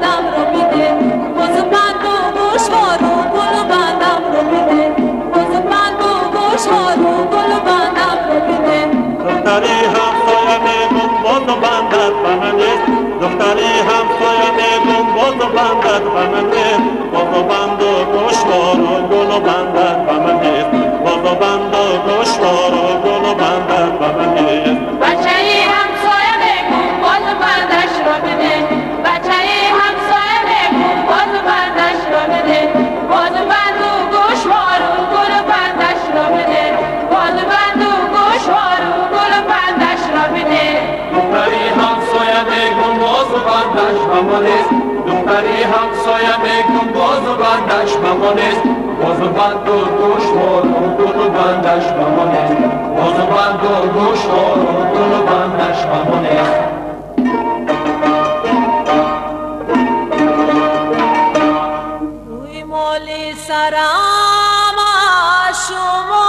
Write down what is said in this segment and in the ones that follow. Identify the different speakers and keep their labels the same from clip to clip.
Speaker 1: بندم رو میده باز بند و گوشوارو گل بندم رو میده باز بند و گوشوارو گل بندم رو میده
Speaker 2: دختری همسایه میگم باز بندت به من نیست دختری همسایه میگم باز بندت به من نیست باز بند و گوشوارو گل بندت به من نیست باز بند و گوشوارو گل بندت به من نیست
Speaker 1: بچه‌ی همسایه میگم باز بندش رو میده بچه‌ی همسایه میگم باز بندش رو میده باز بند و گوشوارو گل بندش رو میده باز بند و گوشوارو گل بندش رو میده
Speaker 2: دختری همسایه میگم باز بندش به من نیست دختری همسایه میگم باز بندش به من نیست باز بند و گوشوارو گل بندش به من نیست باز بند و گوشوارو گل بندش به من نیست
Speaker 1: روی مالی سرم از شما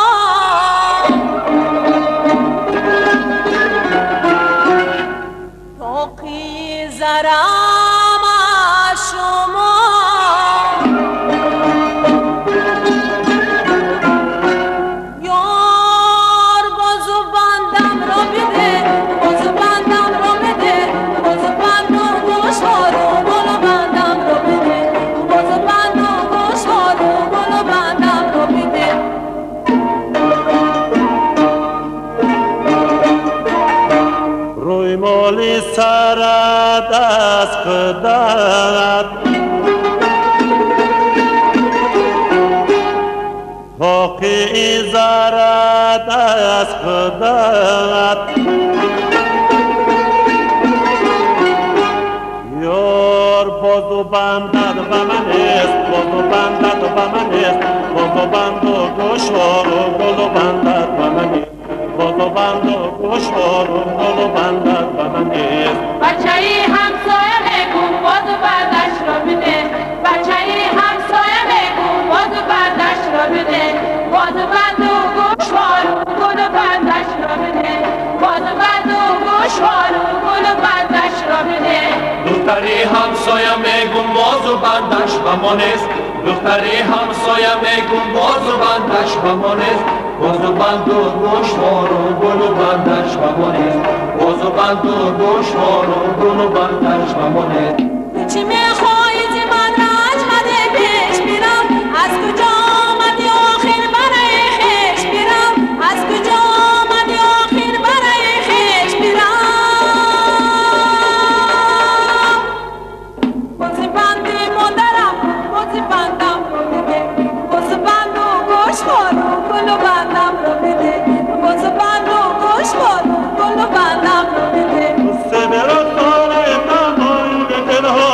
Speaker 1: باقی زرم از شما یار بازو بندم رو بده بازو بندم رو بده بازو بند و گوشوارو گل بندم رو بده بازو بند و گوشوارو گل بندم رو بده
Speaker 2: روی مالی سرت از خدت باقی زرت از خدت یار بازو بندت به من نیست بازو بندت به من نیست بازو بند و گوشوارو گل بندت به من نیست بازو بند و گوشوارو گل بندت به من نیست
Speaker 1: بچه‌ی همسایه میگم بازو بندش رو میده بچه‌ی همسایه میگم بازو بندش رو میده بازو بند و گوشوارو گل بندش رو میده بازو بند و گوشوارو گل بندش رو میده
Speaker 2: دختری همسایه میگم بازو بندش به ما نیست دختری همسایه میگم بازو بندش به ما نیست بازو بند و گوشوارو گل بندش به ما نیست بازو بند و گوشوارو گل بندش به ما نیست
Speaker 1: چی میخوایی زی من رجمده پیش بیرم از کجا آمدی آخر برای خیش بیرم از کجا آمدی آخر برای خیش بیرم بازی بندی مادرم بازی بندم رو میده بازی بند و گوشوارو گل بندم رو میده بازی بند و گوشوارو گل بندم رو میده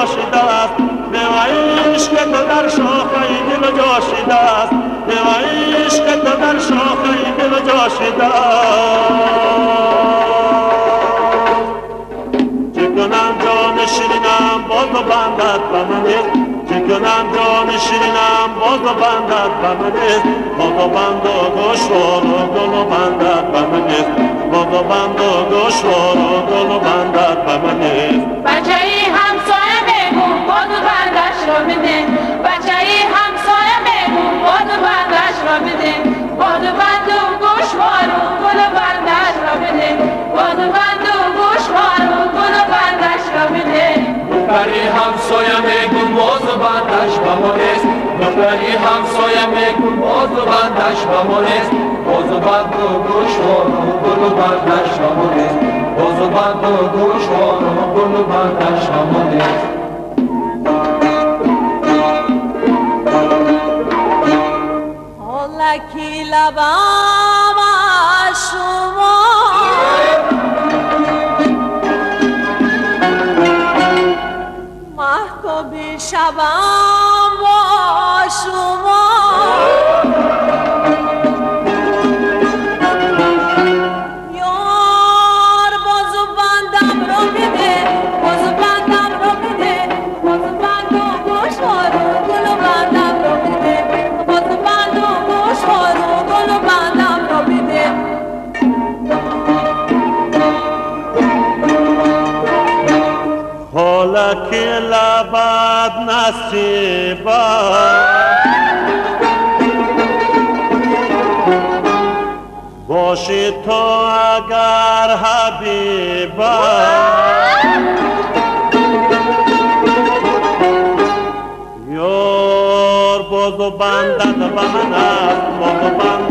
Speaker 2: جاشیده است میوه‌اش که در شاخه دل جاشیده است میوه‌اش که در شاخه دل جاشیده است چه کنم جان شیرینم باز بندت به من نیست چه کنم جان شیرینم باز بندت به من نیست باز بند و گوشوارو گل بندت به من نیست باز بند و گوشوارو گل بندت به من نیست
Speaker 1: بچه‌ی همسایه میگم بازو بندش رو میده بچه‌ی همسایه میگم بازو بندش رو میده بازو بند و گوشوارو گل بندش رو میده بازو بند و گوشوارو گل بندش رو میده
Speaker 2: دختری همسایه میگم بازو بندش به ما نیست دختری همسایه میگم بازو بندش به ما نیست بازو بند و گوشوارو گل بندش به ما نیست بازو بند و گوشوارو گل بندش به ما نیست
Speaker 1: حالکی لبم از شما محتابی شبم با شما یار بازو بندم رو میده بازو بندم رو میده بازو بند و گوشوارو گل بندم رو میده بازو بند و گوشوارو گل بندم رو میده
Speaker 2: حالکی لبت نصیبا باشی تو اگر حبیبا یار باز و بندت به من است باز و بندت